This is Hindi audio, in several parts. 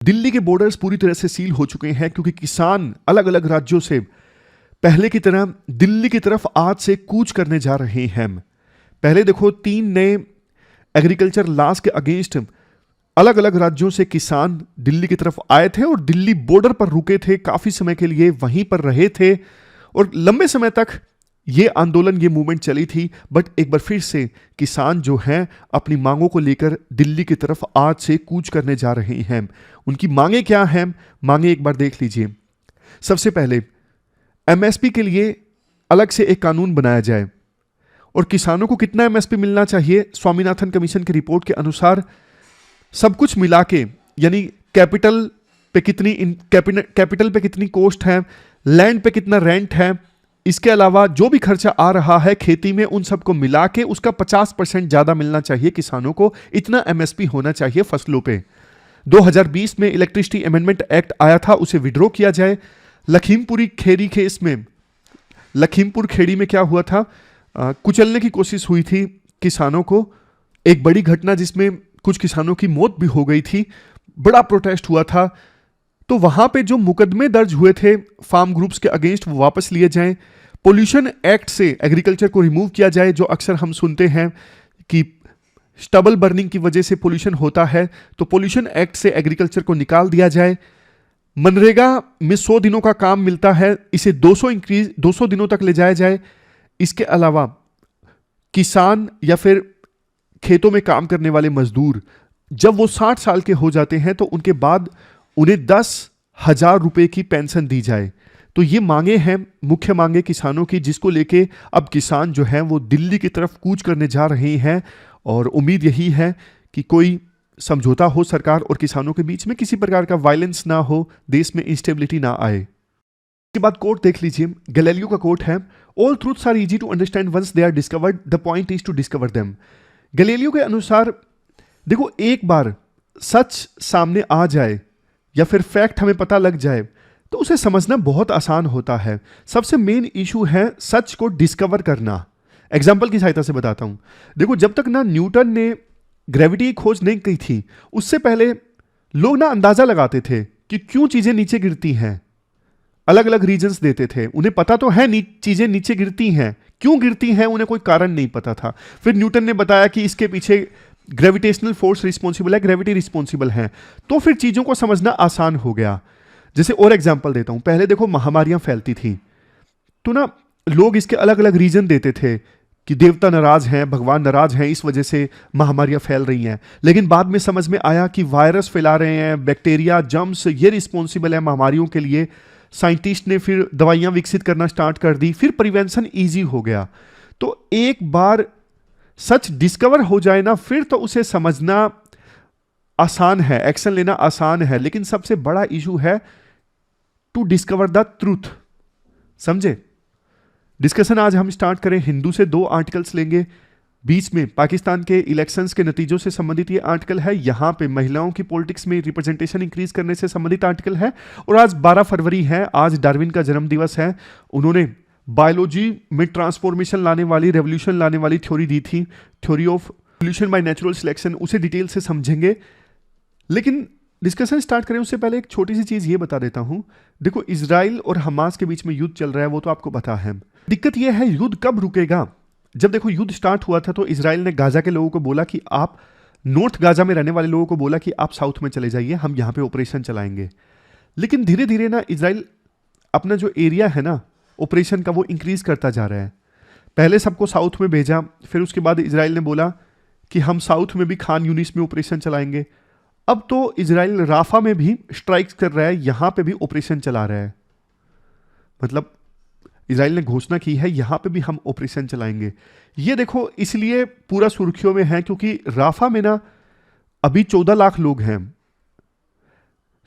दिल्ली के बॉर्डर्स पूरी तरह से सील हो चुके हैं क्योंकि किसान अलग अलग राज्यों से पहले की तरह दिल्ली की तरफ आज से कूच करने जा रहे हैं। पहले देखो 3 नए एग्रीकल्चर लॉज के अगेंस्ट अलग अलग राज्यों से किसान दिल्ली की तरफ आए थे और दिल्ली बॉर्डर पर रुके थे, काफी समय के लिए वहीं पर रहे थे और लंबे समय तक ये आंदोलन, ये मूवमेंट चली थी। बट एक बार फिर से किसान जो हैं अपनी मांगों को लेकर दिल्ली की तरफ आज से कूच करने जा रहे हैं। उनकी मांगे क्या हैं, मांगे एक बार देख लीजिए। सबसे पहले एमएसपी के लिए अलग से एक कानून बनाया जाए और किसानों को कितना एमएसपी मिलना चाहिए, स्वामीनाथन कमीशन की रिपोर्ट के अनुसार सब कुछ मिला के, यानी कैपिटल पे कितनी कॉस्ट है, लैंड पे कितना रेंट है, इसके अलावा जो भी खर्चा आ रहा है खेती में, उन सबको मिला के उसका 50% ज्यादा मिलना चाहिए किसानों को। इतना एमएसपी होना चाहिए फसलों पे। 2020 में इलेक्ट्रिसिटी अमेंडमेंट एक्ट आया था, उसे विड्रॉ किया जाए। लखीमपुर खेड़ी में क्या हुआ था, कुचलने की कोशिश हुई थी किसानों को, एक बड़ी घटना जिसमें कुछ किसानों की मौत भी हो गई थी, बड़ा प्रोटेस्ट हुआ था। तो वहां पे जो मुकदमे दर्ज हुए थे फार्म ग्रुप्स के अगेंस्ट, वो वापस लिए जाएं। पोल्यूशन एक्ट से एग्रीकल्चर को रिमूव किया जाए, जो अक्सर हम सुनते हैं कि स्टबल बर्निंग की वजह से पोल्यूशन होता है, तो पोल्यूशन एक्ट से एग्रीकल्चर को निकाल दिया जाए। मनरेगा में 100 दिनों का काम मिलता है, इसे 200 दिनों तक ले जाया जाए। इसके अलावा किसान या फिर खेतों में काम करने वाले मजदूर जब वो 60 साल के हो जाते हैं तो उनके बाद उन्हें 10,000 रुपए की पेंशन दी जाए। तो ये मांगे हैं, मुख्य मांगे किसानों की, जिसको लेके अब किसान जो हैं वो दिल्ली की तरफ कूच करने जा रहे हैं और उम्मीद यही है कि कोई समझौता हो सरकार और किसानों के बीच में, किसी प्रकार का वायलेंस ना हो, देश में इंस्टेबिलिटी ना आए। इसके बाद कोट देख लीजिए, गैलीलियो का कोट है, all truths are easy to understand once they are discovered, the point is to discover them. Galileo के अनुसार देखो, एक बार सच सामने आ जाए या फिर फैक्ट हमें पता लग जाए तो उसे समझना बहुत आसान होता है। सबसे मेन इशू है सच को डिस्कवर करना। एग्जाम्पल की सहायता से बताता हूं। देखो, जब तक ना न्यूटन ने ग्रेविटी की खोज नहीं की थी, उससे पहले लोग ना अंदाजा लगाते थे कि क्यों चीजें नीचे गिरती हैं, अलग अलग रीजंस देते थे। उन्हें पता तो है चीजें नीचे गिरती हैं, क्यों गिरती हैं उन्हें कोई कारण नहीं पता था। फिर न्यूटन ने बताया कि इसके पीछे ग्रेविटेशनल फोर्स रिस्पॉन्सिबल है, ग्रेविटी रिस्पॉन्सिबल है, तो फिर चीजों को समझना आसान हो गया। जैसे और एग्जांपल देता हूं, पहले देखो महामारियां फैलती थी तो ना लोग इसके अलग अलग रीजन देते थे कि देवता नाराज हैं, भगवान नाराज हैं, इस वजह से महामारियां फैल रही हैं। लेकिन बाद में समझ में आया कि वायरस फैला रहे हैं, बैक्टीरिया, जर्म्स, ये रिस्पॉन्सिबल है महामारियों के लिए। साइंटिस्ट ने फिर दवाइयां विकसित करना स्टार्ट कर दी, फिर प्रिवेंशन ईजी हो गया। तो एक बार सच डिस्कवर हो जाए ना, फिर तो उसे समझना आसान है, एक्शन लेना आसान है। लेकिन सबसे बड़ा इशू है टू डिस्कवर द ट्रूथ। समझे? डिस्कशन आज हम स्टार्ट करें, हिंदू से 2 आर्टिकल्स लेंगे। बीच में पाकिस्तान के इलेक्शंस के नतीजों से संबंधित ये आर्टिकल है, यहां पे महिलाओं की पॉलिटिक्स में रिप्रेजेंटेशन इंक्रीज करने से संबंधित आर्टिकल है। और आज 12 फरवरी है, आज डार्विन का जन्म दिवस है। उन्होंने बायोलॉजी में ट्रांसफॉर्मेशन लाने वाली, रेवोल्यूशन लाने वाली थ्योरी दी थी, theory of evolution by natural selection. उसे डिटेल से समझेंगे। लेकिन डिस्कशन स्टार्ट करें उससे पहले एक छोटी सी चीज ये बता देता हूं। देखो, इजराइल और हमास के बीच में युद्ध चल रहा है, वो तो आपको पता है। दिक्कत यह है युद्ध कब रुकेगा। जब देखो युद्ध स्टार्ट हुआ था तो इजराइल ने गाजा के लोगों को बोला कि आप, नॉर्थ गाजा में रहने वाले लोगों को बोला कि आप साउथ में चले जाइए, हम यहां पे ऑपरेशन चलाएंगे। लेकिन धीरे धीरे ना इजराइल अपना जो एरिया है ना ऑपरेशन का, वो इंक्रीज करता जा रहा है। पहले सबको साउथ में भेजा, फिर उसके बाद इजराइल ने बोला कि हम साउथ में भी खान यूनिस में ऑपरेशन चलाएंगे। अब तो इजराइल राफा में भी स्ट्राइक्स कर रहा है, यहां पे भी ऑपरेशन चला रहा है। मतलब इजराइल ने घोषणा की है यहां पे भी हम ऑपरेशन चलाएंगे। ये देखो इसलिए पूरा सुर्खियों में है क्योंकि राफा में ना अभी 14 लाख लोग हैं।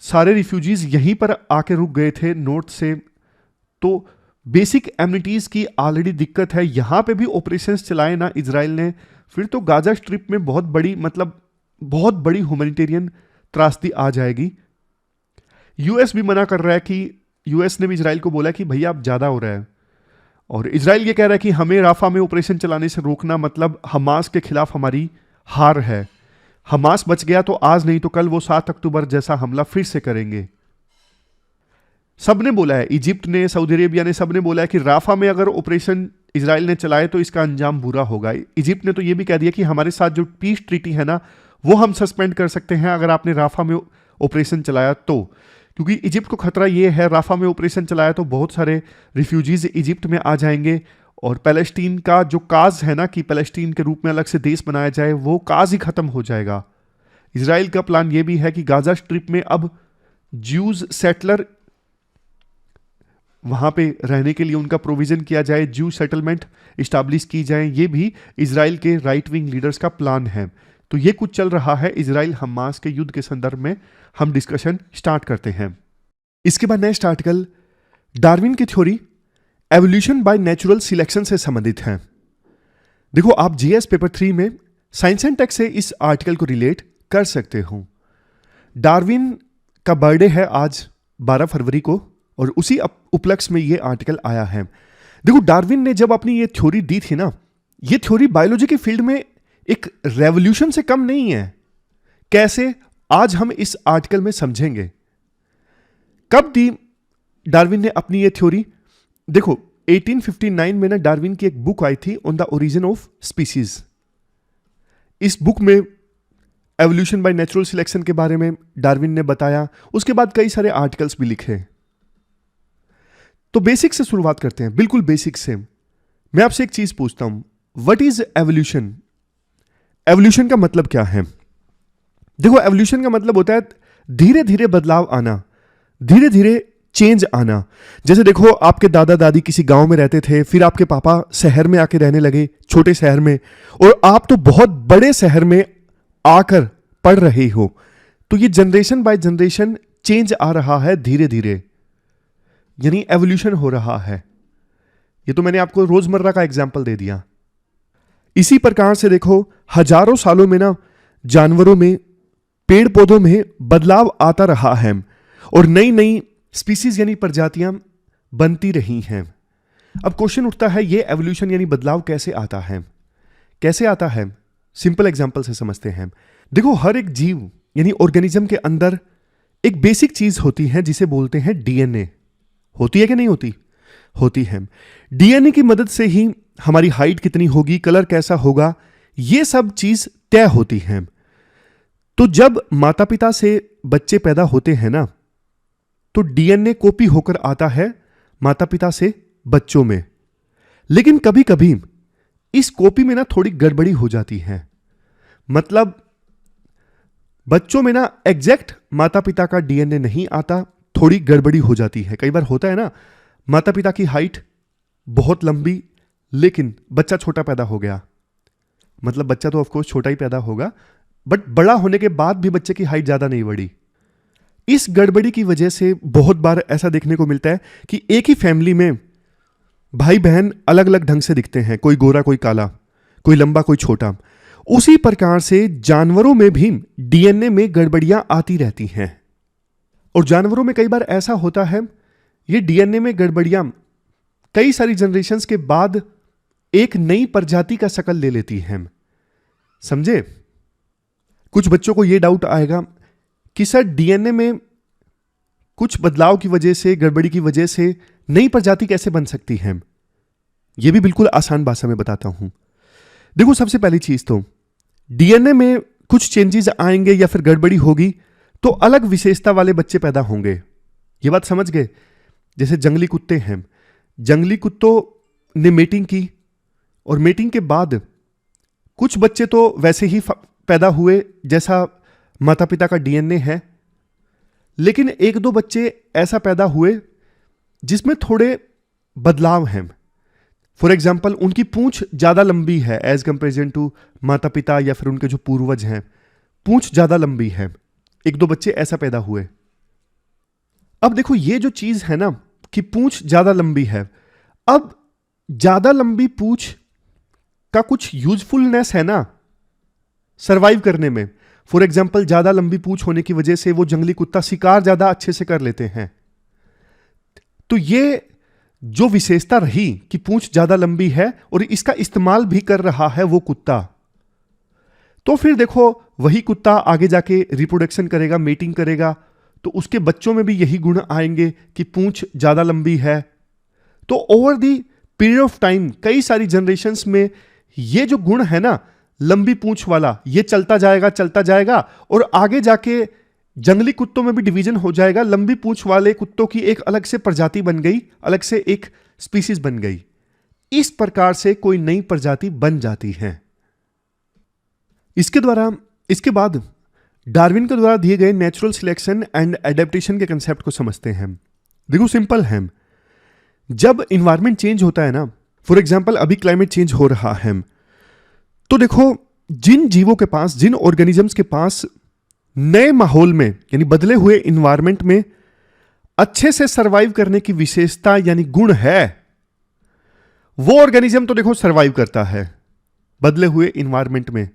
सारे रिफ्यूजीज यहीं पर आके रुक गए थे नॉर्थ से, तो बेसिक एमिनिटीज की ऑलरेडी दिक्कत है। यहां पे भी ऑपरेशंस चलाए ना इजराइल ने, फिर तो गाजा स्ट्रिप में बहुत बड़ी ह्यूमैनिटेरियन त्रासदी आ जाएगी। यूएस भी मना कर रहा है कि, यूएस ने भी इजराइल को बोला कि भैया अब ज्यादा हो रहा है। और इजराइल ये कह रहा है कि हमें राफा में ऑपरेशन चलाने से रोकना मतलब हमास के खिलाफ हमारी हार है। हमास बच गया तो आज नहीं तो कल वो 7 अक्टूबर जैसा हमला फिर से करेंगे। सबने बोला है, इजिप्ट ने, सऊदी अरेबिया ने, सबने बोला है कि राफा में अगर ऑपरेशन इजराइल ने चलाए तो इसका अंजाम बुरा होगा। इजिप्ट ने तो ये भी कह दिया कि हमारे साथ जो पीस ट्रीटी है ना, वो हम सस्पेंड कर सकते हैं अगर आपने राफा में ऑपरेशन चलाया तो। क्योंकि इजिप्ट को खतरा ये है, राफा में ऑपरेशन चलाया तो बहुत सारे रिफ्यूजीज इजिप्ट में आ जाएंगे और पैलेस्टीन का जो काज है ना कि पैलेस्टीन के रूप में अलग से देश बनाया जाए, वो काज ही खत्म हो जाएगा। इजराइल का प्लान ये भी है कि गाजा स्ट्रिप में अब ज्यूज सेटलर, वहां पे रहने के लिए उनका प्रोविजन किया जाए, ज्यू सेटलमेंट इस्टेब्लिश की जाए। ये भी इजराइल के राइट विंग लीडर्स का प्लान है। तो ये कुछ चल रहा है इजराइल हमास के युद्ध के संदर्भ में। हम डिस्कशन स्टार्ट करते हैं। इसके बाद नेक्स्ट आर्टिकल डार्विन की theory evolution by natural selection से संबंधित है। देखो, आप जीएस पेपर 3 में साइंस एंड टेक से इस आर्टिकल को रिलेट कर सकते हो। डार्विन का बर्थडे है आज 12 फरवरी को और उसी उपलक्ष्य में ये आर्टिकल आया है। देखो, डार्विन ने जब अपनी ये थ्योरी दी थी ना, ये थ्योरी बायोलॉजी के फील्ड में एक रेवोल्यूशन से कम नहीं है। कैसे, आज हम इस आर्टिकल में समझेंगे। कब दी डार्विन ने अपनी ये थ्योरी? देखो, 1859 में ना डार्विन की एक बुक आई थी on the origin of species. इस बुक में एवोल्यूशन बाय नेचुरल सिलेक्शन के बारे में डार्विन ने बताया। उसके बाद कई सारे आर्टिकल्स भी लिखे। तो बेसिक से शुरुआत करते हैं, बिल्कुल बेसिक से। मैं आपसे एक चीज पूछता हूं, व्हाट इज एवोल्यूशन? एवोल्यूशन का मतलब क्या है? देखो, एवोल्यूशन का मतलब होता है धीरे धीरे बदलाव आना, धीरे धीरे चेंज आना। जैसे देखो, आपके दादा दादी किसी गांव में रहते थे, फिर आपके पापा शहर में आके रहने लगे, छोटे शहर में, और आप तो बहुत बड़े शहर में आकर पढ़ रहे हो। तो ये जनरेशन बाय जनरेशन चेंज आ रहा है धीरे धीरे, यानी एवोल्यूशन हो रहा है। ये तो मैंने आपको रोजमर्रा का एग्जाम्पल दे दिया। इसी प्रकार से देखो, हजारों सालों में ना जानवरों में, पेड़ पौधों में बदलाव आता रहा है और नई नई स्पीसीज यानी प्रजातियां बनती रही हैं। अब क्वेश्चन उठता है, ये एवोल्यूशन यानी बदलाव कैसे आता है? कैसे आता है? सिंपल एग्जांपल से समझते हैं। देखो, हर एक जीव यानी ऑर्गेनिज्म के अंदर एक बेसिक चीज होती है जिसे बोलते हैं डीएनए। होती है कि नहीं होती? होती है। डीएनए की मदद से ही हमारी हाइट कितनी होगी, कलर कैसा होगा, ये सब चीज तय होती है। तो जब माता पिता से बच्चे पैदा होते हैं ना, तो डीएनए कॉपी होकर आता है माता पिता से बच्चों में। लेकिन कभी कभी इस कॉपी में ना थोड़ी गड़बड़ी हो जाती है। मतलब बच्चों में ना एग्जैक्ट माता पिता का डीएनए नहीं आता, थोड़ी गड़बड़ी हो जाती है। कई बार होता है ना, माता पिता की हाइट बहुत लंबी लेकिन बच्चा छोटा पैदा हो गया। मतलब बच्चा तो ऑफकोर्स छोटा ही पैदा होगा, बट बड़ा होने के बाद भी बच्चे की हाइट ज्यादा नहीं बढ़ी। इस गड़बड़ी की वजह से बहुत बार ऐसा देखने को मिलता है कि एक ही फैमिली में भाई बहन अलग अलग ढंग से दिखते हैं, कोई गोरा कोई काला, कोई लंबा कोई छोटा। उसी प्रकार से जानवरों में भी डीएनए में गड़बड़ियां आती रहती हैं। और जानवरों में कई बार ऐसा होता है, ये डीएनए में गड़बड़ियां कई सारी जनरेशन्स के बाद एक नई प्रजाति का शक्ल ले लेती हैं। समझे? कुछ बच्चों को यह डाउट आएगा कि सर डीएनए में कुछ बदलाव की वजह से, गड़बड़ी की वजह से नई प्रजाति कैसे बन सकती है? यह भी बिल्कुल आसान भाषा में बताता हूं। देखो, सबसे पहली चीज तो डीएनए में कुछ चेंजेस आएंगे या फिर गड़बड़ी होगी तो अलग विशेषता वाले बच्चे पैदा होंगे। यह बात समझ गए? जैसे जंगली कुत्ते हैं, जंगली कुत्तों ने मेटिंग की और मेटिंग के बाद कुछ बच्चे तो वैसे ही पैदा हुए जैसा माता पिता का डीएनए है, लेकिन एक दो बच्चे ऐसा पैदा हुए जिसमें थोड़े बदलाव हैं। फॉर एग्जाम्पल, उनकी पूंछ ज्यादा लंबी है एज कंपेरिजन टू माता पिता या फिर उनके जो पूर्वज हैं, पूंछ ज्यादा लंबी है। एक दो बच्चे ऐसा पैदा हुए। अब देखो, ये जो चीज है ना कि पूंछ ज्यादा लंबी है, अब ज्यादा लंबी पूंछ का कुछ यूजफुलनेस है ना सरवाइव करने में। फॉर एग्जाम्पल, ज्यादा लंबी पूंछ होने की वजह से वो जंगली कुत्ता शिकार ज्यादा अच्छे से कर लेते हैं। तो ये जो विशेषता रही कि पूंछ ज्यादा लंबी है और इसका इस्तेमाल भी कर रहा है वो कुत्ता, तो फिर देखो वही कुत्ता आगे जाके रिप्रोडक्शन करेगा, मेटिंग करेगा, तो उसके बच्चों में भी यही गुण आएंगे कि पूंछ ज्यादा लंबी है। तो over the period of time कई सारी जनरेशन्स में ये जो गुण है ना लंबी पूंछ वाला, ये चलता जाएगा और आगे जाके जंगली कुत्तों में भी डिवीजन हो जाएगा। लंबी पूंछ वाले कुत्तों की एक अलग से प्रजाति बन गई, अलग से एक स्पीसीज बन गई। इस प्रकार से कोई नई प्रजाति बन जाती है। इसके बाद डार्विन के द्वारा दिए गए नेचुरल सिलेक्शन एंड एडेप्टेशन के कंसेप्ट को समझते हैं। देखो सिंपल है, जब इन्वायरमेंट चेंज होता है ना, फॉर एग्जाम्पल अभी क्लाइमेट चेंज हो रहा है, तो देखो जिन जीवों के पास, जिन ऑर्गेनिजम्स के पास नए माहौल में यानी बदले हुए इन्वायरमेंट में अच्छे से सरवाइव करने की विशेषता यानी गुण है, वो ऑर्गेनिज्म तो देखो सरवाइव करता है बदले हुए इन्वायरमेंट में।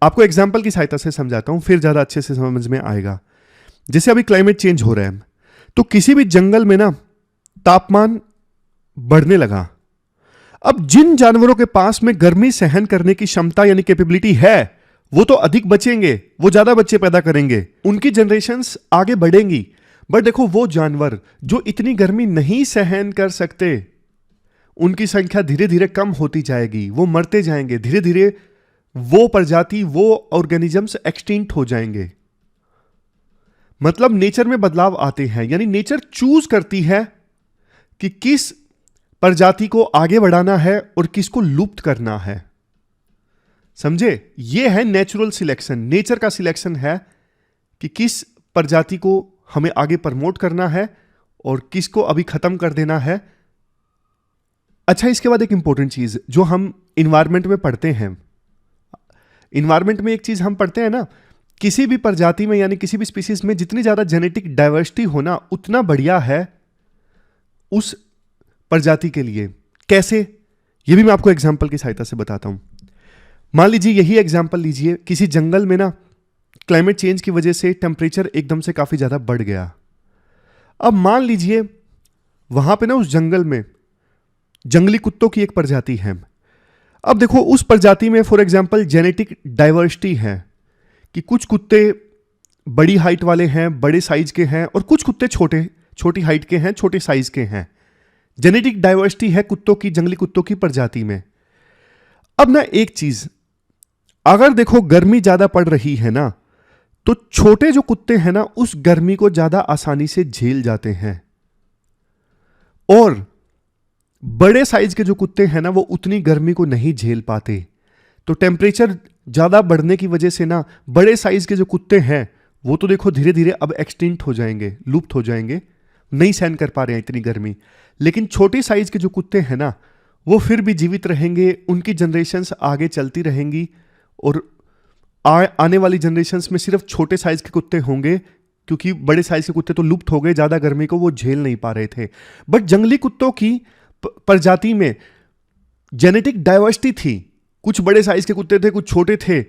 आपको एग्जाम्पल की सहायता से समझाता हूं, फिर ज्यादा अच्छे से समझ में आएगा। जैसे अभी क्लाइमेट चेंज हो रहा है, तो किसी भी जंगल में ना तापमान बढ़ने लगा। अब जिन जानवरों के पास में गर्मी सहन करने की क्षमता यानी कैपेबिलिटी है, वो तो अधिक बचेंगे, वो ज्यादा बच्चे पैदा करेंगे, उनकी जनरेशन्स आगे बढ़ेंगी। बट देखो वो जानवर जो इतनी गर्मी नहीं सहन कर सकते, उनकी संख्या धीरे धीरे कम होती जाएगी, वो मरते जाएंगे, धीरे धीरे वो प्रजाति, वो ऑर्गेनिजम्स एक्सटिंक्ट हो जाएंगे। मतलब नेचर में बदलाव आते हैं, यानी नेचर चूज करती है कि किस प्रजाति को आगे बढ़ाना है और किसको लुप्त करना है। समझे? यह है नेचुरल सिलेक्शन। नेचर का सिलेक्शन है कि किस प्रजाति को हमें आगे प्रमोट करना है और किसको अभी खत्म कर देना है। अच्छा, इसके बाद एक इंपॉर्टेंट चीज जो हम इन्वायरमेंट में पढ़ते हैं, इन्वायरमेंट में एक चीज हम पढ़ते हैं ना, किसी भी प्रजाति में यानी किसी भी स्पीसीज में जितनी ज्यादा जेनेटिक डाइवर्सिटी होना उतना बढ़िया है उस प्रजाति के लिए। कैसे? ये भी मैं आपको एग्जांपल की सहायता से बताता हूं। मान लीजिए यही एग्जांपल लीजिए, किसी जंगल में ना क्लाइमेट चेंज की वजह से टेम्परेचर एकदम से काफी ज्यादा बढ़ गया। अब मान लीजिए वहां पे ना उस जंगल में जंगली कुत्तों की एक प्रजाति है। अब देखो उस प्रजाति में फॉर एग्जांपल जेनेटिक डाइवर्सिटी है कि कुछ कुत्ते बड़ी हाइट वाले हैं, बड़े साइज के हैं, और कुछ कुत्ते छोटी हाइट के हैं, छोटे साइज के हैं। जेनेटिक डाइवर्सिटी है कुत्तों की, जंगली कुत्तों की प्रजाति में। अब ना एक चीज, अगर देखो गर्मी ज्यादा पड़ रही है ना, तो छोटे जो कुत्ते हैं ना उस गर्मी को ज्यादा आसानी से झेल जाते हैं, और बड़े साइज के जो कुत्ते हैं ना वो उतनी गर्मी को नहीं झेल पाते। तो टेम्परेचर ज्यादा बढ़ने की वजह से ना बड़े साइज के जो कुत्ते हैं वो तो देखो धीरे धीरे अब एक्सटिंक्ट हो जाएंगे, लुप्त हो जाएंगे, नहीं सहन कर पा रहे हैं इतनी गर्मी। लेकिन छोटे साइज के जो कुत्ते हैं ना वो फिर भी जीवित रहेंगे, उनकी जनरेशन्स आगे चलती रहेंगी, और आने वाली जनरेशन्स में सिर्फ छोटे साइज के कुत्ते होंगे, क्योंकि बड़े साइज के कुत्ते तो लुप्त हो गए, ज्यादा गर्मी को वो झेल नहीं पा रहे थे। बट जंगली कुत्तों की प्रजाति में जेनेटिक डाइवर्सिटी थी, कुछ बड़े साइज के कुत्ते थे, कुछ छोटे थे,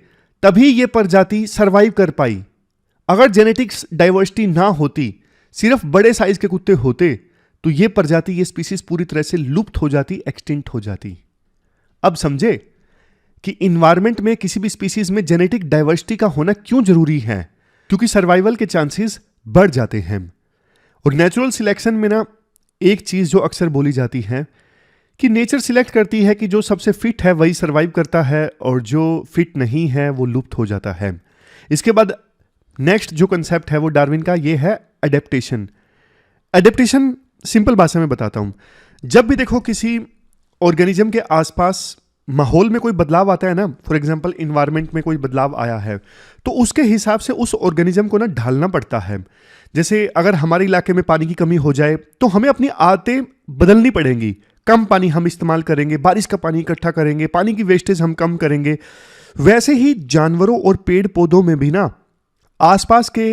तभी ये प्रजाति सरवाइव कर पाई। अगर जेनेटिक्स डाइवर्सिटी ना होती, सिर्फ बड़े साइज के कुत्ते होते, तो ये प्रजाति, ये स्पीसीज पूरी तरह से लुप्त हो जाती, एक्सटिंक्ट हो जाती। अब समझे कि इन्वायरमेंट में किसी भी स्पीसीज में जेनेटिक डाइवर्सिटी का होना क्यों जरूरी है? क्योंकि सर्वाइवल के चांसेस बढ़ जाते हैं। और नेचुरल सिलेक्शन में ना एक चीज जो अक्सर बोली जाती है कि नेचर सिलेक्ट करती है कि जो सबसे फिट है वही सरवाइव करता है, और जो फिट नहीं है वो लुप्त हो जाता है। इसके बाद नेक्स्ट जो कंसेप्ट है वो डार्विन का, ये है एडेप्टेशन। एडेप्टेशन सिंपल भाषा में बताता हूं। जब भी देखो किसी ऑर्गेनिज्म के आसपास माहौल में कोई बदलाव आता है ना, फॉर एग्जांपल इन्वायरमेंट में कोई बदलाव आया है, तो उसके हिसाब से उस ऑर्गेनिज्म को ना ढालना पड़ता है। जैसे अगर हमारे इलाके में पानी की कमी हो जाए तो हमें अपनी आदतें बदलनी पड़ेंगी। कम पानी हम इस्तेमाल करेंगे, बारिश का पानी इकट्ठा करेंगे, पानी की वेस्टेज हम कम करेंगे। वैसे ही जानवरों और पेड़ पौधों में भी ना आसपास के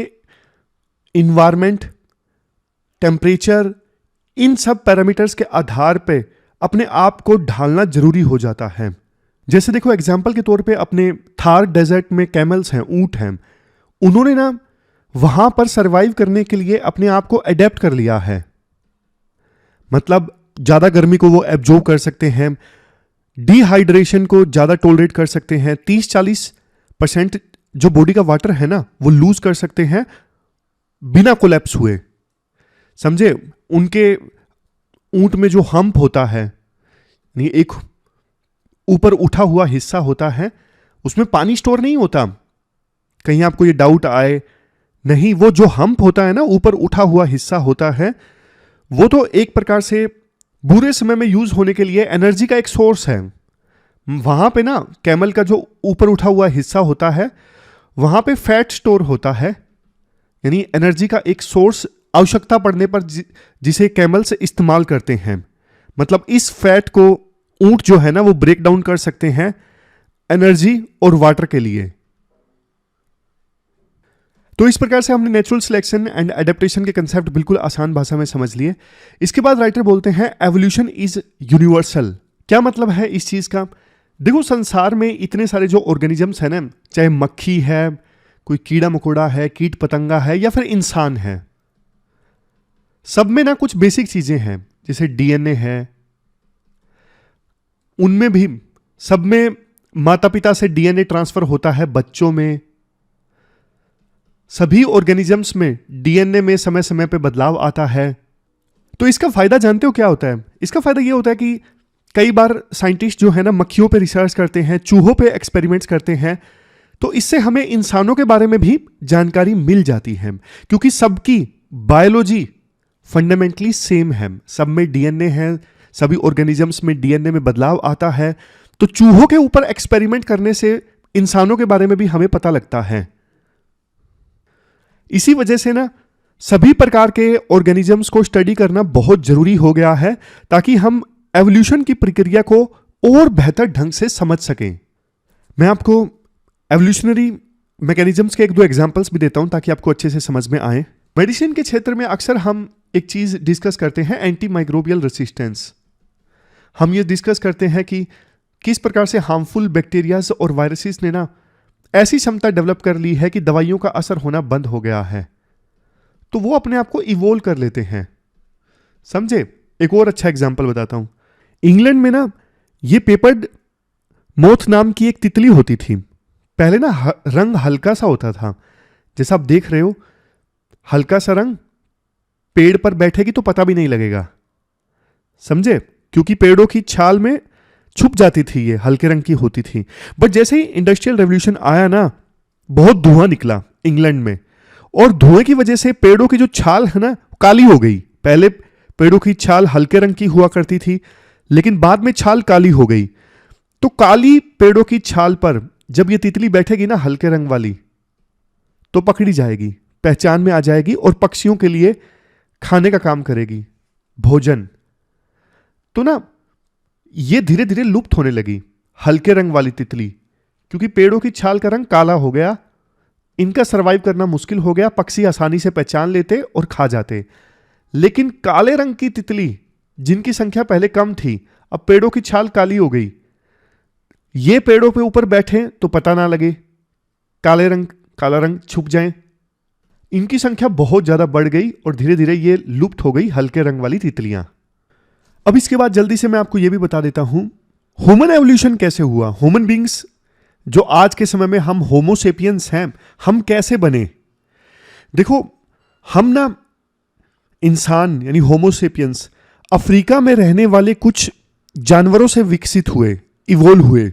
इन्वायरमेंट, टेम्परेचर, इन सब पैरामीटर्स के आधार पे अपने आप को ढालना जरूरी हो जाता है। जैसे देखो एग्जाम्पल के तौर पे अपने थार डेजर्ट में कैमल्स हैं, ऊंट हैं, उन्होंने ना वहां पर सरवाइव करने के लिए अपने आप को अडेप्ट कर लिया है। मतलब ज्यादा गर्मी को वो एब्जॉर्ब कर सकते हैं, डिहाइड्रेशन को ज्यादा टॉलरेट कर सकते हैं, 30-40 परसेंट जो बॉडी का वाटर है ना वो लूज कर सकते हैं बिना कोलैप्स हुए। समझे? उनके ऊंट में जो हम्प होता है, यानी एक ऊपर उठा हुआ हिस्सा होता है, उसमें पानी स्टोर नहीं होता। कहीं आपको ये डाउट आए, नहीं, वो जो हम्प होता है ना, ऊपर उठा हुआ हिस्सा होता है, वो तो एक प्रकार से बुरे समय में यूज होने के लिए एनर्जी का एक सोर्स है। वहां पे ना कैमल का जो ऊपर उठा हुआ हिस्सा होता है, वहां पे फैट स्टोर होता है, यानी एनर्जी का एक सोर्स आवश्यकता पड़ने पर जिसे कैमल्स इस्तेमाल करते हैं। मतलब इस फैट को ऊंट जो है ना वो ब्रेक डाउन कर सकते हैं एनर्जी और वाटर के लिए। तो इस प्रकार से हमने नेचुरल सिलेक्शन एंड एडेप्टेशन के कंसेप्ट बिल्कुल आसान भाषा में समझ लिए। इसके बाद राइटर बोलते हैं एवोल्यूशन इज यूनिवर्सल। क्या मतलब है इस चीज का? देखो, संसार में इतने सारे जो ऑर्गेनिजम्स हैं ना, चाहे मक्खी है, कोई कीड़ा मकोड़ा है, कीट पतंगा है, या फिर इंसान है, सब में ना कुछ बेसिक चीजें हैं। जैसे डीएनए है, उनमें भी सब में माता पिता से डीएनए ट्रांसफर होता है बच्चों में। सभी ऑर्गेनिजम्स में डीएनए में समय समय पे बदलाव आता है। तो इसका फायदा जानते हो क्या होता है? इसका फायदा ये होता है कि कई बार साइंटिस्ट जो है ना मक्खियों पे रिसर्च करते हैं, चूहों पे एक्सपेरिमेंट्स करते हैं, तो इससे हमें इंसानों के बारे में भी जानकारी मिल जाती है, क्योंकि सबकी बायोलॉजी फंडामेंटली सेम है। सब में डीएनए है, सभी ऑर्गेनिजम्स में डीएनए में बदलाव आता है। तो चूहों के ऊपर एक्सपेरिमेंट करने से इंसानों के बारे में भी हमें पता लगता है। इसी वजह से ना सभी प्रकार के ऑर्गेनिजम्स को स्टडी करना बहुत जरूरी हो गया है, ताकि हम एवोल्यूशन की प्रक्रिया को और बेहतर ढंग से समझ सकें। मैं आपको एवोल्यूशनरी मैकेनिज्म्स के एक दो एग्जांपल्स भी देता हूं ताकि आपको अच्छे से समझ में आए। मेडिसिन के क्षेत्र में अक्सर हम एक चीज डिस्कस करते हैं, एंटी माइक्रोबियल रेसिस्टेंस। हम ये डिस्कस करते हैं कि किस प्रकार से हार्मफुल बैक्टीरियाज और वायरसेस ने ना ऐसी क्षमता डेवलप कर ली है कि दवाइयों का असर होना बंद हो गया है, तो वो अपने आप को इवोल्व कर लेते हैं। समझे? एक और अच्छा एग्जांपल बताता हूं। इंग्लैंड में ना ये पेपर्ड मोथ नाम की एक तितली होती थी। पहले ना रंग हल्का सा होता था, जैसा आप देख रहे हो, हल्का सा रंग, पेड़ पर बैठेगी तो पता भी नहीं लगेगा। समझे? क्योंकि पेड़ों की छाल में छुप जाती थी, ये हल्के रंग की होती थी। बट जैसे ही इंडस्ट्रियल रेवोल्यूशन आया ना, बहुत धुआं निकला इंग्लैंड में, और धुएं की वजह से पेड़ों की जो छाल है ना काली हो गई। पहले पेड़ों की छाल हल्के रंग की हुआ करती थी, लेकिन बाद में छाल काली हो गई। तो काली पेड़ों की छाल पर जब ये तितली बैठेगी ना हल्के रंग वाली, तो पकड़ी जाएगी, पहचान में आ जाएगी, और पक्षियों के लिए खाने का काम करेगी, भोजन। तो ना ये धीरे धीरे लुप्त होने लगी हल्के रंग वाली तितली, क्योंकि पेड़ों की छाल का रंग काला हो गया, इनका सरवाइव करना मुश्किल हो गया, पक्षी आसानी से पहचान लेते और खा जाते। लेकिन काले रंग की तितली, जिनकी संख्या पहले कम थी, अब पेड़ों की छाल काली हो गई, ये पेड़ों पे ऊपर बैठे तो पता ना लगे, काला रंग छुप जाए, इनकी संख्या बहुत ज्यादा बढ़ गई और धीरे धीरे ये लुप्त हो गई हल्के रंग वाली तितलियां। अब इसके बाद जल्दी से मैं आपको यह भी बता देता हूं ह्यूमन एवोल्यूशन कैसे हुआ। ह्यूमन बींग्स जो आज के समय में हम होमोसेपियंस हैं, हम कैसे बने? देखो, हम ना इंसान यानी होमोसेपियंस अफ्रीका में रहने वाले कुछ जानवरों से विकसित हुए, इवोल्व हुए,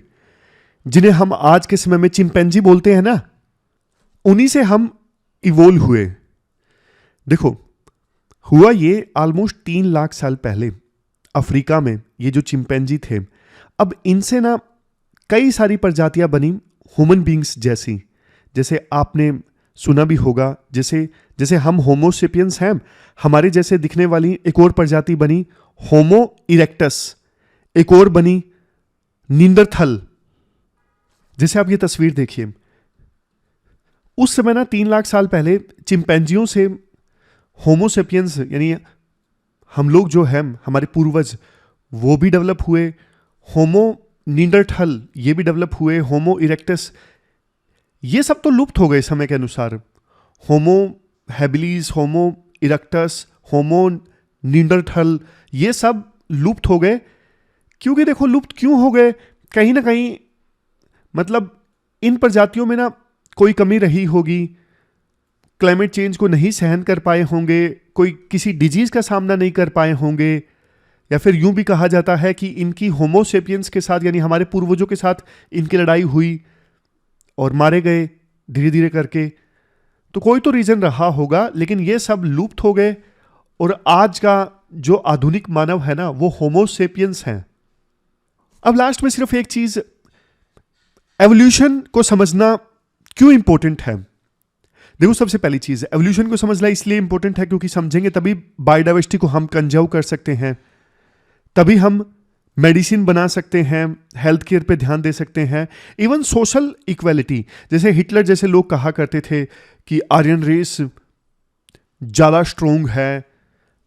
जिन्हें हम आज के समय में चिंपैंजी बोलते हैं ना, उन्हीं से हम इवोल्व हुए। देखो, हुआ ये ऑलमोस्ट 3 लाख साल पहले अफ्रीका में ये जो चिंपैंजी थे, अब इनसे ना कई सारी प्रजातियां बनी ह्यूमन बींग्स जैसी। जैसे आपने सुना भी होगा, जैसे हम होमोसेपियंस हैं, हमारे जैसे दिखने वाली एक और प्रजाति बनी होमो इरेक्टस, एक और बनी नींदरथल। जैसे आप ये तस्वीर देखिए, उस समय ना 3 लाख साल पहले चिंपैंजियों से होमोसेपियंस यानी हम लोग जो हैं, हमारे पूर्वज, वो भी डेवलप हुए। होमो नींडरथल ये भी डेवलप हुए, होमो इरेक्टस ये सब तो लुप्त हो गए समय के अनुसार। होमो हैबिलिस, होमो इरेक्टस, होमो नींडरथल ये सब लुप्त हो गए। क्योंकि देखो, लुप्त क्यों हो गए? कहीं ना कहीं मतलब इन प्रजातियों में ना कोई कमी रही होगी, क्लाइमेट चेंज को नहीं सहन कर पाए होंगे, कोई किसी डिजीज का सामना नहीं कर पाए होंगे, या फिर यूं भी कहा जाता है कि इनकी होमोसेपियंस के साथ यानी हमारे पूर्वजों के साथ इनकी लड़ाई हुई और मारे गए धीरे धीरे करके। तो कोई तो रीजन रहा होगा, लेकिन ये सब लुप्त हो गए और आज का जो आधुनिक मानव है ना वो होमोसेपियंस हैं। अब लास्ट में सिर्फ एक चीज, एवोल्यूशन को समझना क्यों इंपॉर्टेंट है। देखो, सबसे पहली चीज, एवोल्यूशन को समझना इसलिए इंपॉर्टेंट है क्योंकि समझेंगे तभी बायोडाइवर्सिटी को हम कंजर्व कर सकते हैं, तभी हम मेडिसिन बना सकते हैं, हेल्थ केयर पे ध्यान दे सकते हैं, इवन सोशल इक्वालिटी। जैसे हिटलर जैसे लोग कहा करते थे कि आर्यन रेस ज़्यादा स्ट्रोंग है,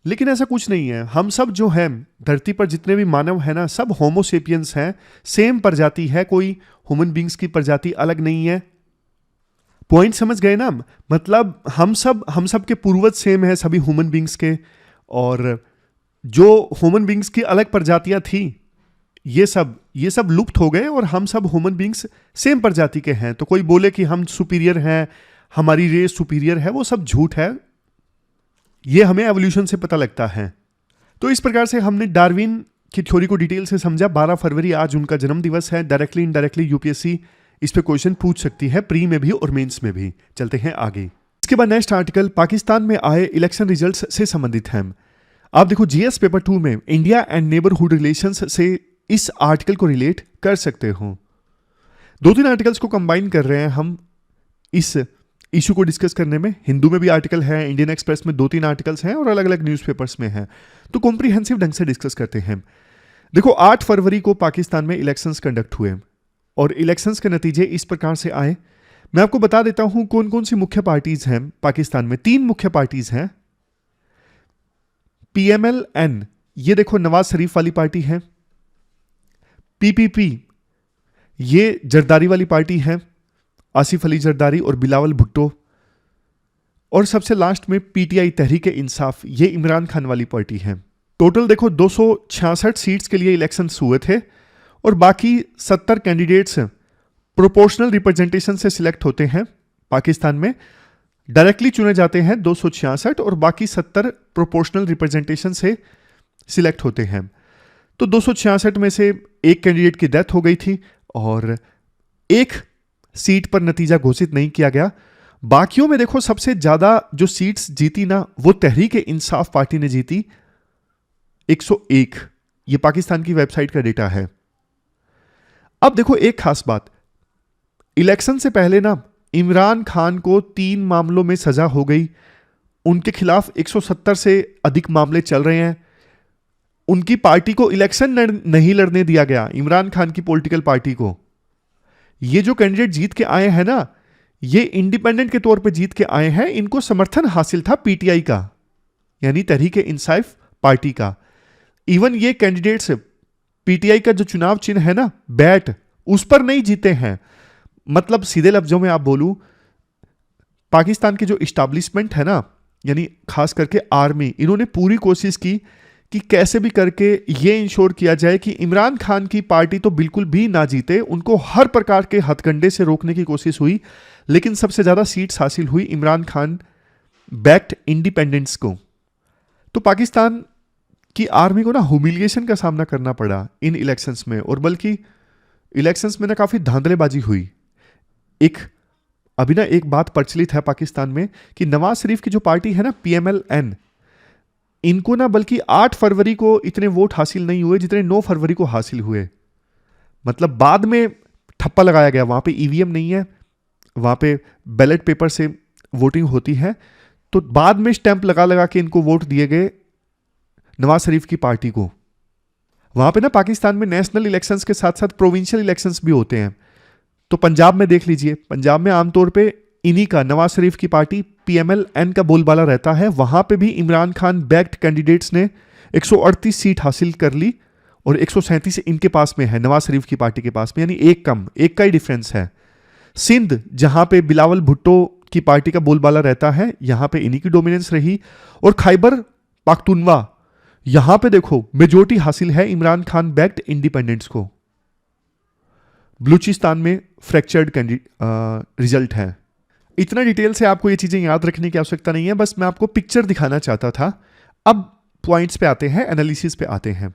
लेकिन ऐसा कुछ नहीं है। हम सब जो हैं धरती पर जितने भी मानव हैं ना, सब होमोसेपियंस हैं, सेम प्रजाति है, कोई ह्यूमन बींग्स की प्रजाति अलग नहीं है। पॉइंट समझ गए ना? मतलब हम सब के पूर्वज सेम है सभी ह्यूमन बींग्स के, और जो ह्यूमन बींग्स की अलग प्रजातियां थी ये सब लुप्त हो गए और हम सब ह्यूमन बींग्स सेम प्रजाति के हैं। तो कोई बोले कि हम सुपीरियर हैं, हमारी रेस सुपीरियर है, वो सब झूठ है। ये हमें एवोल्यूशन से पता लगता है। तो इस प्रकार से हमने डार्विन की थ्योरी को डिटेल से समझा। 12 फरवरी आज उनका जन्म दिवस है। डायरेक्टली इनडायरेक्टली यूपीएससी इस पे क्वेश्चन पूछ सकती है, प्री में भी और मेंस में भी। चलते हैं आगे। इसके बाद नेक्स्ट आर्टिकल पाकिस्तान में आए इलेक्शन रिजल्ट्स से संबंधित है। आप देखो, जीएस पेपर 2 में इंडिया एंड नेबरहुड रिलेशंस से इस आर्टिकल को रिलेट कर सकते हो। 2-3 आर्टिकल्स को कंबाइन कर रहे हैं हम इस इशू को डिस्कस करने में। हिंदू में भी आर्टिकल है, इंडियन एक्सप्रेस में 2-3 आर्टिकल्स हैं और अलग अलग न्यूज़पेपर्स में हैं। तो कॉम्प्रिहेंसिव ढंग से डिस्कस करते हैं। देखो, 8 फरवरी को पाकिस्तान में इलेक्शंस कंडक्ट हुए और इलेक्शंस के नतीजे इस प्रकार से आए। मैं आपको बता देता हूं कौन कौन सी मुख्य पार्टीज हैं पाकिस्तान में। 3 मुख्य पार्टीज हैं। PMLN, ये देखो नवाज शरीफ वाली पार्टी है। PPP, ये जरदारी वाली पार्टी है, आसिफ अली जरदारी और बिलावल भुट्टो। और सबसे लास्ट में PTI तहरीक इंसाफ, ये इमरान खान वाली पार्टी है। टोटल देखो 266 सीट्स के लिए इलेक्शंस हुए थे और बाकी 70 कैंडिडेट्स प्रोपोर्शनल रिप्रेजेंटेशन से सिलेक्ट होते हैं पाकिस्तान में। डायरेक्टली चुने जाते हैं 266 और बाकी 70 प्रोपोर्शनल रिप्रेजेंटेशन से सिलेक्ट होते हैं। तो 266 में से एक कैंडिडेट की डेथ हो गई थी और एक सीट पर नतीजा घोषित नहीं किया गया। बाकियों में देखो सबसे ज्यादा जो सीट्स जीती ना, वो तहरीक इंसाफ पार्टी ने जीती 101। ये पाकिस्तान की वेबसाइट का डेटा है। अब देखो एक खास बात, इलेक्शन से पहले ना इमरान खान को 3 मामलों में सजा हो गई। उनके खिलाफ 170 से अधिक मामले चल रहे हैं। उनकी पार्टी को इलेक्शन नहीं लड़ने दिया गया, इमरान खान की पॉलिटिकल पार्टी को। ये जो कैंडिडेट जीत के आए हैं ना, ये इंडिपेंडेंट के तौर पे जीत के आए हैं। इनको समर्थन हासिल था PTI का, यानी तहरीक इंसाफ पार्टी का। इवन ये कैंडिडेट्स PTI का जो चुनाव चिन्ह है ना, बैट, उस पर नहीं जीते हैं। मतलब सीधे लफ्जों में आप बोलूं, पाकिस्तान की जो इस्टेब्लिशमेंट है ना, यानी खास करके आर्मी, इन्होंने पूरी कोशिश की कि कैसे भी करके ये इंश्योर किया जाए कि इमरान खान की पार्टी तो बिल्कुल भी ना जीते। उनको हर प्रकार के हथकंडे से रोकने की कोशिश हुई, लेकिन सबसे ज्यादा सीट्स हासिल हुई इमरान खान बैक्ड इंडिपेंडेंट्स को। तो पाकिस्तान की आर्मी को ना ह्यूमिलिएशन का सामना करना पड़ा इन इलेक्शंस में, और बल्कि इलेक्शंस में ना काफी धांधलेबाजी हुई। अभी ना एक बात प्रचलित है पाकिस्तान में कि नवाज शरीफ की जो पार्टी है ना PMLN, इनको ना बल्कि 8 फरवरी को इतने वोट हासिल नहीं हुए जितने 9 फरवरी को हासिल हुए। मतलब बाद में ठप्पा लगाया गया, वहां पे EVM नहीं है, वहां पे बैलेट पेपर से वोटिंग होती है। तो बाद में स्टैंप लगा लगा के इनको वोट दिए गए नवाज शरीफ की पार्टी को। वहां पे ना पाकिस्तान में नेशनल इलेक्शंस के साथ साथ प्रोविंशियल इलेक्शंस भी होते हैं। तो पंजाब में देख लीजिए, पंजाब में आमतौर पे इन्हीं का, नवाज शरीफ की पार्टी PMLN का बोलबाला रहता है। वहां पे भी इमरान खान बैक्ड कैंडिडेट्स ने 138 सीट हासिल कर ली और 137 इनके पास में है, नवाज शरीफ की पार्टी के पास में, यानी एक कम, एक का ही डिफरेंस है। सिंध, जहां पे बिलावल भुट्टो की पार्टी का बोलबाला रहता है, यहां पे इन्हीं की डोमिनेंस रही। और खैबर पख्तूनवा, यहां पे देखो मेजोरिटी हासिल है इमरान खान बैक्ड इंडिपेंडेंट्स को। बलूचिस्तान में फ्रैक्चर्ड रिजल्ट है। इतना डिटेल से आपको ये चीज़ें याद रखने की आवश्यकता नहीं है, बस मैं आपको पिक्चर दिखाना चाहता था। अब पॉइंट्स पे आते हैं, एनालिसिस पे आते हैं।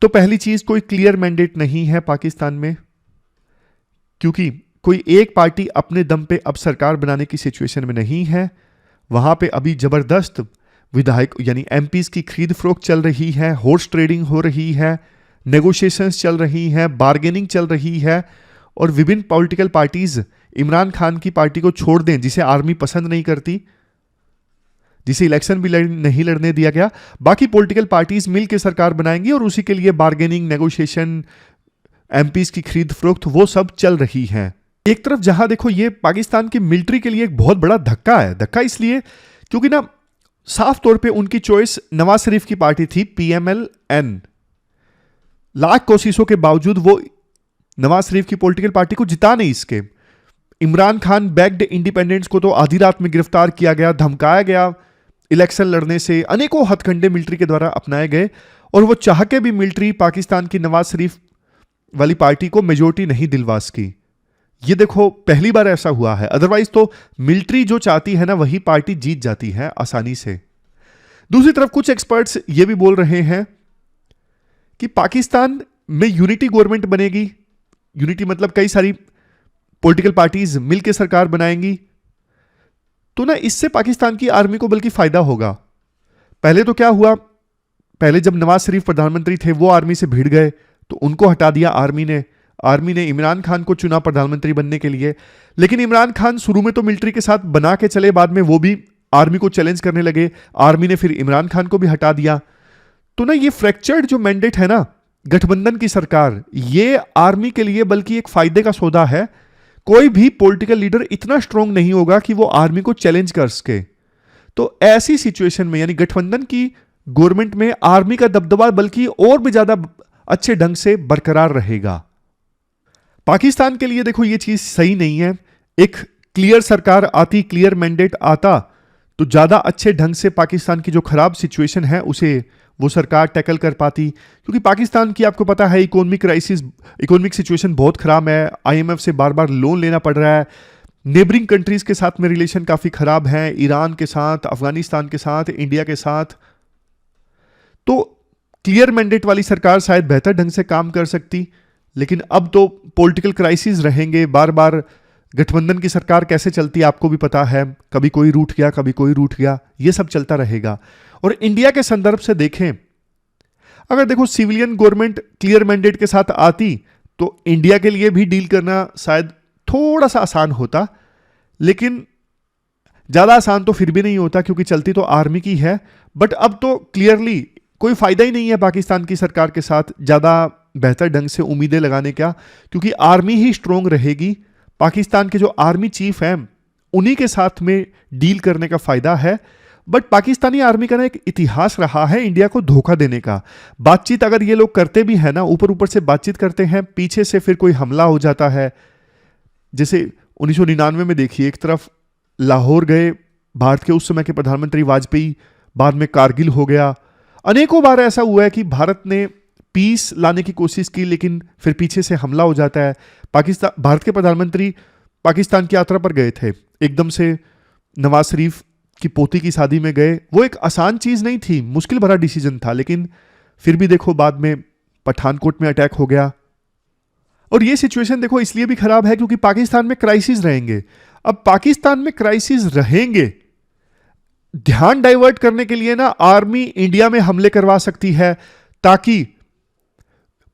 तो पहली चीज़, कोई क्लियर मैंडेट नहीं है पाकिस्तान में, क्योंकि कोई एक पार्टी अपने दम पे अब सरकार बनाने की सिचुएशन में नहीं है। वहां पे अभी जबरदस्त विधायक यानी एमपीज की खरीद फरोख्त चल रही है, हॉर्स ट्रेडिंग हो रही है, नेगोशिएशंस चल रही हैं, बार्गेनिंग चल रही है, और विभिन्न पॉलिटिकल पार्टीज इमरान खान की पार्टी को छोड़ दें, जिसे आर्मी पसंद नहीं करती, जिसे इलेक्शन भी नहीं लड़ने दिया गया, बाकी पॉलिटिकल पार्टीज मिल के सरकार बनाएंगी और उसी के लिए बार्गेनिंग, नेगोशिएशन, एमपीज की खरीद फरोख्त वो सब चल रही है। एक तरफ जहां देखो ये पाकिस्तान की मिलिट्री के लिए एक बहुत बड़ा धक्का है। धक्का इसलिए क्योंकि ना साफ तौर पे उनकी चॉइस नवाज शरीफ की पार्टी थी, पीएमएल-एन। लाख कोशिशों के बावजूद वो नवाज शरीफ की पॉलिटिकल पार्टी को जिता नहीं सके। इमरान खान बैक्ड इंडिपेंडेंस को तो आधी रात में गिरफ्तार किया गया, धमकाया गया इलेक्शन लड़ने से, अनेकों हथकंडे मिलिट्री के द्वारा अपनाए गए, और वो चाह के भी मिलिट्री पाकिस्तान की नवाज शरीफ वाली पार्टी को मेजोरिटी नहीं दिलवा सकी। ये देखो पहली बार ऐसा हुआ है, अदरवाइज तो मिलिट्री जो चाहती है ना वही पार्टी जीत जाती है आसानी से। दूसरी तरफ कुछ एक्सपर्ट्स ये भी बोल रहे हैं कि पाकिस्तान में यूनिटी गवर्नमेंट बनेगी। यूनिटी मतलब कई सारी पॉलिटिकल पार्टीज मिलकर सरकार बनाएंगी, तो ना इससे पाकिस्तान की आर्मी को बल्कि फायदा होगा। पहले तो क्या हुआ, पहले जब नवाज शरीफ प्रधानमंत्री थे वो आर्मी से भिड़ गए, तो उनको हटा दिया आर्मी ने। आर्मी ने इमरान खान को चुना प्रधानमंत्री बनने के लिए, लेकिन इमरान खान शुरू में तो मिलिट्री के साथ बना के चले, बाद में वो भी आर्मी को चैलेंज करने लगे। आर्मी ने फिर इमरान खान को भी हटा दिया। तो ना ये फ्रैक्चर्ड जो मैंडेट है ना गठबंधन की सरकार, ये आर्मी के लिए बल्कि एक फायदे का सौदा है। कोई भी पॉलिटिकल लीडर इतना स्ट्रांग नहीं होगा कि वो आर्मी को चैलेंज कर सके। तो ऐसी सिचुएशन में यानी गठबंधन की गवर्नमेंट में आर्मी का दबदबा बल्कि और भी ज्यादा अच्छे ढंग से बरकरार रहेगा। पाकिस्तान के लिए देखो ये चीज सही नहीं है। एक क्लियर सरकार आती, क्लियर मैंडेट आता, तो ज्यादा अच्छे ढंग से पाकिस्तान की जो खराब सिचुएशन है उसे वो सरकार टैकल कर पाती। क्योंकि पाकिस्तान की आपको पता है इकोनॉमिक सिचुएशन बहुत खराब है। आईएमएफ से बार बार लोन लेना पड़ रहा है। नेबरिंग कंट्रीज के साथ में रिलेशन काफी खराब है, ईरान के साथ, अफगानिस्तान के साथ, इंडिया के साथ। तो क्लियर मैंडेट वाली सरकार शायद बेहतर ढंग से काम कर सकती, लेकिन अब तो पॉलिटिकल क्राइसिस रहेंगे। बार बार गठबंधन की सरकार कैसे चलती है आपको भी पता है, कभी कोई रूठ गया, कभी कोई रूठ गया, ये सब चलता रहेगा। और इंडिया के संदर्भ से देखें, अगर देखो सिविलियन गवर्नमेंट क्लियर मैंडेट के साथ आती तो इंडिया के लिए भी डील करना शायद थोड़ा सा आसान होता, लेकिन ज्यादा आसान तो फिर भी नहीं होता क्योंकि चलती तो आर्मी की है। बट अब तो क्लियरली कोई फायदा ही नहीं है पाकिस्तान की सरकार के साथ ज्यादा बेहतर ढंग से उम्मीदें लगाने का, क्योंकि आर्मी ही स्ट्रोंग रहेगी। पाकिस्तान के जो आर्मी चीफ हैं उन्हीं के साथ में डील करने का फायदा है। बट पाकिस्तानी आर्मी का ना एक इतिहास रहा है इंडिया को धोखा देने का। बातचीत अगर ये लोग करते भी है ना, ऊपर ऊपर से बातचीत करते हैं, पीछे से फिर कोई हमला हो जाता है। जैसे 1999 में देखिए, एक तरफ लाहौर गए भारत के उस समय के प्रधानमंत्री वाजपेयी, बाद में कारगिल हो गया। अनेकों बार ऐसा हुआ है कि भारत ने पीस लाने की कोशिश की, लेकिन फिर पीछे से हमला हो जाता है। भारत के प्रधानमंत्री पाकिस्तान की यात्रा पर गए थे, एकदम से नवाज शरीफ की पोती की शादी में गए। वो एक आसान चीज नहीं थी, मुश्किल भरा डिसीजन था, लेकिन फिर भी देखो बाद में पठानकोट में अटैक हो गया। और ये सिचुएशन देखो इसलिए भी खराब है क्योंकि पाकिस्तान में क्राइसिस रहेंगे। अब पाकिस्तान में क्राइसिस रहेंगे, ध्यान डाइवर्ट करने के लिए ना आर्मी इंडिया में हमले करवा सकती है, ताकि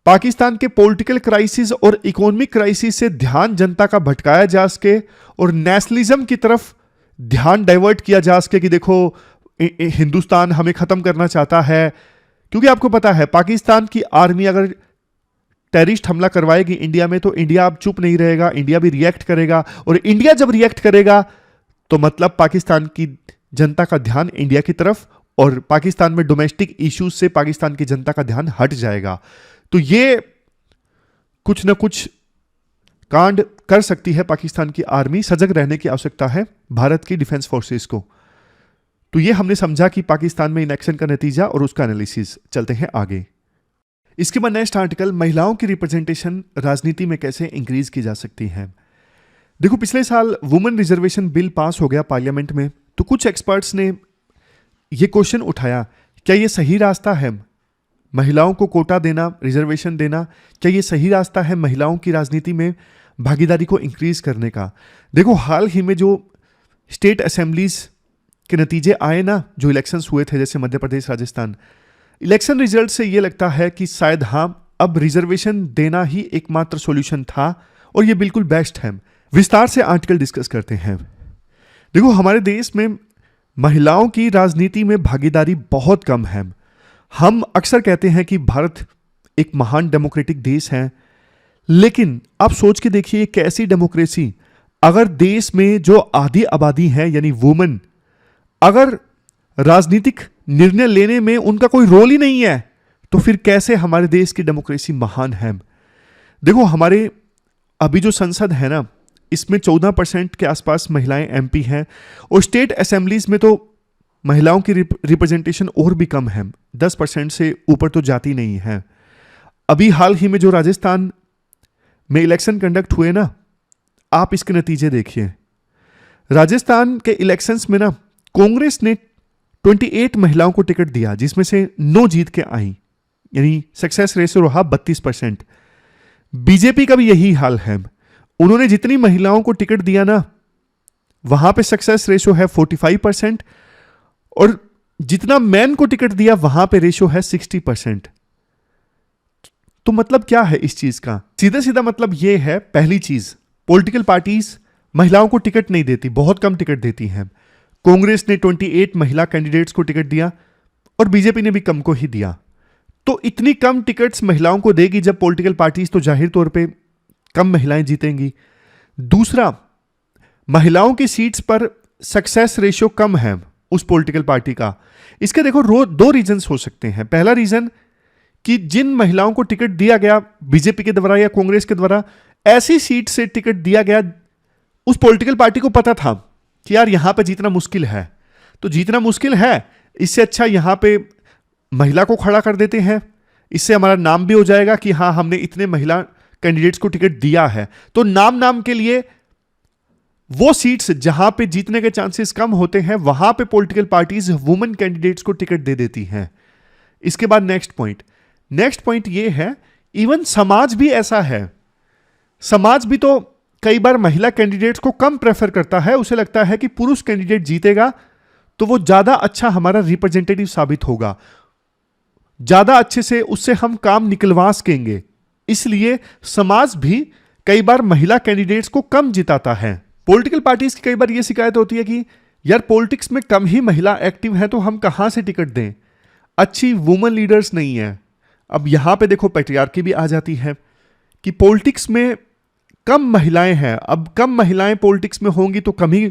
पाकिस्तान के पॉलिटिकल क्राइसिस और इकोनॉमिक क्राइसिस से ध्यान जनता का भटकाया जा सके और नेशनलिज्म की तरफ ध्यान डाइवर्ट किया जा सके कि देखो हिंदुस्तान हमें खत्म करना चाहता है। क्योंकि आपको पता है पाकिस्तान की आर्मी अगर टेररिस्ट हमला करवाएगी इंडिया में, तो इंडिया अब चुप नहीं रहेगा, इंडिया भी रिएक्ट करेगा। और इंडिया जब रिएक्ट करेगा तो मतलब पाकिस्तान की जनता का ध्यान इंडिया की तरफ, और पाकिस्तान में डोमेस्टिक इश्यूज से पाकिस्तान की जनता का ध्यान हट जाएगा। तो ये कुछ ना कुछ कांड कर सकती है पाकिस्तान की आर्मी। सजग रहने की आवश्यकता है भारत की डिफेंस फोर्सेस को। तो ये हमने समझा कि पाकिस्तान में इनएक्शन का नतीजा और उसका एनालिसिस। चलते हैं आगे। इसके बाद नेक्स्ट आर्टिकल, महिलाओं की रिप्रेजेंटेशन राजनीति में कैसे इंक्रीज की जा सकती है। देखो, पिछले साल वुमेन रिजर्वेशन बिल पास हो गया पार्लियामेंट में, तो कुछ एक्सपर्ट्स ने ये क्वेश्चन उठाया, क्या ये सही रास्ता है महिलाओं को कोटा देना, रिजर्वेशन देना? क्या ये सही रास्ता है महिलाओं की राजनीति में भागीदारी को इंक्रीज करने का? देखो, हाल ही में जो स्टेट असेंबलीज के नतीजे आए ना, जो इलेक्शंस हुए थे, जैसे मध्य प्रदेश, राजस्थान, इलेक्शन रिजल्ट से ये लगता है कि शायद हाँ, अब रिजर्वेशन देना ही एकमात्र सॉल्यूशन था और ये बिल्कुल बेस्ट है। विस्तार से आर्टिकल डिस्कस करते हैं। देखो, हमारे देश में महिलाओं की राजनीति में भागीदारी बहुत कम है। हम अक्सर कहते हैं कि भारत एक महान डेमोक्रेटिक देश है, लेकिन आप सोच के देखिए, एक ऐसी डेमोक्रेसी, अगर देश में जो आधी आबादी है यानी वुमेन, अगर राजनीतिक निर्णय लेने में उनका कोई रोल ही नहीं है, तो फिर कैसे हमारे देश की डेमोक्रेसी महान है? देखो, हमारे अभी जो संसद है ना, इसमें 14% के आसपास महिलाएं एमपी हैं, और स्टेट असेंबलीज में तो महिलाओं की रिप्रेजेंटेशन और भी कम है, 10% से ऊपर तो जाती नहीं है। अभी हाल ही में जो राजस्थान में इलेक्शन कंडक्ट हुए ना, आप इसके नतीजे देखिए। राजस्थान के इलेक्शंस में ना कांग्रेस ने 28 महिलाओं को टिकट दिया, जिसमें से 9 जीत के आई, यानी सक्सेस रेशियो रहा 32%। बीजेपी का भी यही हाल है, उन्होंने जितनी महिलाओं को टिकट दिया ना, वहां पे सक्सेस रेशियो है 45%, और जितना मैन को टिकट दिया वहां पे रेशियो है 60%। तो मतलब क्या है इस चीज का? सीधा सीधा मतलब यह है, पहली चीज, पॉलिटिकल पार्टीज महिलाओं को टिकट नहीं देती, बहुत कम टिकट देती हैं। कांग्रेस ने 28 महिला कैंडिडेट्स को टिकट दिया और बीजेपी ने भी कम को ही दिया। तो इतनी कम टिकट्स महिलाओं को देगी जब पॉलिटिकल पार्टीज, तो जाहिर तौर पे कम महिलाएं जीतेंगी। दूसरा, महिलाओं की सीट्स पर सक्सेस रेशियो कम है उस पॉलिटिकल पार्टी का। इसके देखो 2 रीजंस हो सकते हैं। पहला रीजन कि जिन महिलाओं को टिकट दिया गया बीजेपी के द्वारा या कांग्रेस के द्वारा, ऐसी सीट से टिकट दिया गया उस पॉलिटिकल पार्टी को पता था कि यार यहां पे जीतना मुश्किल है, तो जीतना मुश्किल है, इससे अच्छा यहां पे महिला को खड़ा कर देते हैं, इससे हमारा नाम भी हो जाएगा कि हाँ, हमने इतने महिला कैंडिडेट्स को टिकट दिया है। तो नाम के लिए वो सीट्स जहां पे जीतने के चांसेस कम होते हैं, वहां पे पॉलिटिकल पार्टीज वुमेन कैंडिडेट्स को टिकट दे देती हैं। इसके बाद नेक्स्ट पॉइंट ये है, इवन समाज भी ऐसा है। समाज भी तो कई बार महिला कैंडिडेट्स को कम प्रेफर करता है, उसे लगता है कि पुरुष कैंडिडेट जीतेगा तो वो ज्यादा अच्छा हमारा रिप्रेजेंटेटिव साबित होगा, ज्यादा अच्छे से उससे हम काम निकलवा सकेंगे। इसलिए समाज भी कई बार महिला कैंडिडेट्स को कम जिताता है। पॉलिटिकल पार्टीज की कई बार यह शिकायत होती है कि यार पॉलिटिक्स में कम ही महिला एक्टिव है, तो हम कहां से टिकट दें, अच्छी वुमेन लीडर्स नहीं है। अब यहां पे देखो पैट्रियार्की भी आ जाती है कि पॉलिटिक्स में कम महिलाएं हैं, अब कम महिलाएं पॉलिटिक्स में होंगी तो कम ही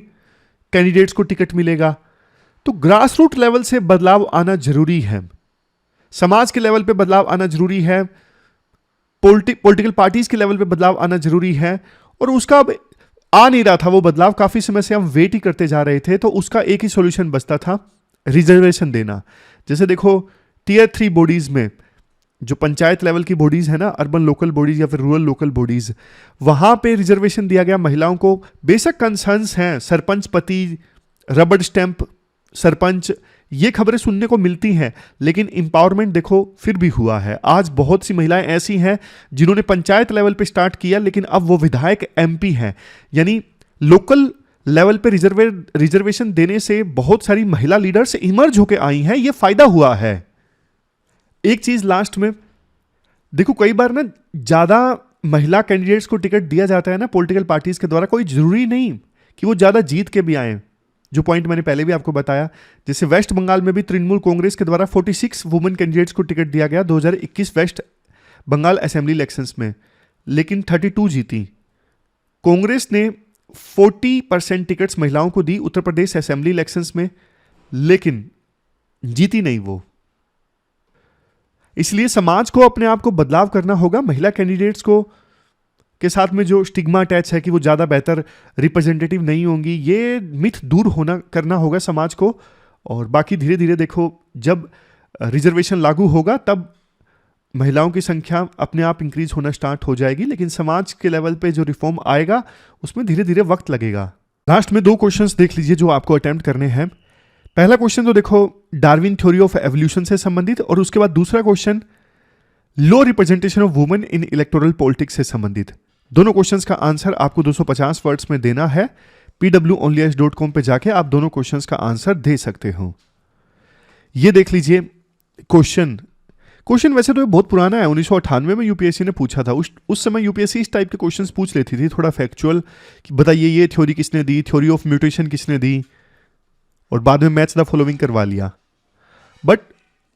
कैंडिडेट्स को टिकट मिलेगा। तो ग्रास रूट लेवल से बदलाव आना जरूरी है, समाज के लेवल पे बदलाव आना जरूरी है, पॉलिटिकल पार्टीज के लेवल पे बदलाव आना जरूरी है। और उसका अब आ नहीं रहा था वो बदलाव, काफी समय से हम वेट ही करते जा रहे थे। तो उसका एक ही सॉल्यूशन बचता था, रिजर्वेशन देना। जैसे देखो टियर 3 बॉडीज में, जो पंचायत लेवल की बॉडीज है ना, अर्बन लोकल बॉडीज या फिर रूरल लोकल बॉडीज, वहां पे रिजर्वेशन दिया गया महिलाओं को। बेशक कंसर्न्स हैं, सरपंच पति, रबड़ स्टैंप सरपंच, ये खबरें सुनने को मिलती हैं, लेकिन इंपावरमेंट देखो फिर भी हुआ है। आज बहुत सी महिलाएं ऐसी हैं जिन्होंने पंचायत लेवल पे स्टार्ट किया, लेकिन अब वो विधायक एमपी हैं। यानी लोकल लेवल पे रिजर्वेशन देने से बहुत सारी महिला लीडर्स इमर्ज होकर आई हैं, ये फायदा हुआ है। एक चीज लास्ट में देखो, कई बार ना ज्यादा महिला कैंडिडेट्स को टिकट दिया जाता है ना पॉलिटिकल पार्टीज के द्वारा, कोई जरूरी नहीं कि वो ज्यादा जीत के भी आए। जो पॉइंट मैंने पहले भी आपको बताया, जैसे वेस्ट बंगाल में भी तृणमूल कांग्रेस के द्वारा 46 वुमेन कैंडिडेट्स को टिकट दिया गया 2021 वेस्ट बंगाल असेंबली इलेक्शंस में, लेकिन 32 जीती। कांग्रेस ने 40% टिकट्स महिलाओं को दी उत्तर प्रदेश असेंबली इलेक्शंस में, लेकिन जीती नहीं वो। इसलिए समाज को अपने आप को बदलाव करना होगा। महिला कैंडिडेट्स को के साथ में जो स्टिग्मा अटैच है कि वो ज़्यादा बेहतर रिप्रेजेंटेटिव नहीं होंगी, ये मिथ दूर करना होगा समाज को। और बाकी धीरे धीरे देखो, जब रिजर्वेशन लागू होगा तब महिलाओं की संख्या अपने आप इंक्रीज होना स्टार्ट हो जाएगी, लेकिन समाज के लेवल पे जो रिफॉर्म आएगा उसमें धीरे धीरे वक्त लगेगा। लास्ट में 2 क्वेश्चंस देख लीजिए जो आपको अटेम्प्ट करने हैं। पहला क्वेश्चन तो देखो डार्विन थ्योरी ऑफ एवोल्यूशन से संबंधित, और उसके बाद दूसरा question low representation of women in electoral politics से संबंधित। दोनों क्वेश्चंस का आंसर आपको 250 वर्ड्स में देना है। pwonlyas.com पे जाके आप दोनों क्वेश्चंस का आंसर दे सकते हो। ये देख लीजिए क्वेश्चन वैसे तो ये बहुत पुराना है, 1998 में यूपीएससी ने पूछा था। उस समय यूपीएससी इस टाइप के क्वेश्चंस पूछ लेती थी, थोड़ा फैक्चुअल, कि बताइए ये थ्योरी किसने दी, थ्योरी ऑफ म्यूटेशन किसने दी, और बाद में मैच द फॉलोइंग करवा लिया। बट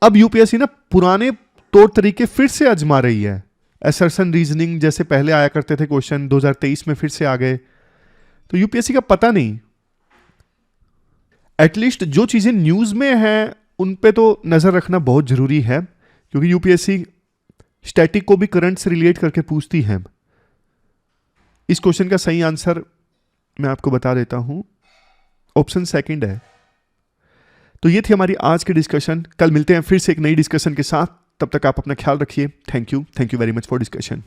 अब यूपीएससी ना पुराने तौर तरीके फिर से आजमा रही है। असर्शन रीजनिंग जैसे पहले आया करते थे क्वेश्चन, 2023 में फिर से आ गए। तो यूपीएससी का पता नहीं, एटलीस्ट जो चीजें न्यूज में हैं उन पे तो नजर रखना बहुत जरूरी है, क्योंकि यूपीएससी स्टैटिक को भी करंट से रिलेट करके पूछती है। इस क्वेश्चन का सही आंसर मैं आपको बता देता हूं, ऑप्शन सेकंड है। तो ये थी हमारी आज की डिस्कशन। कल मिलते हैं फिर से एक नई डिस्कशन के साथ, तब तक आप अपना ख्याल रखिए। Thank you very much for discussion.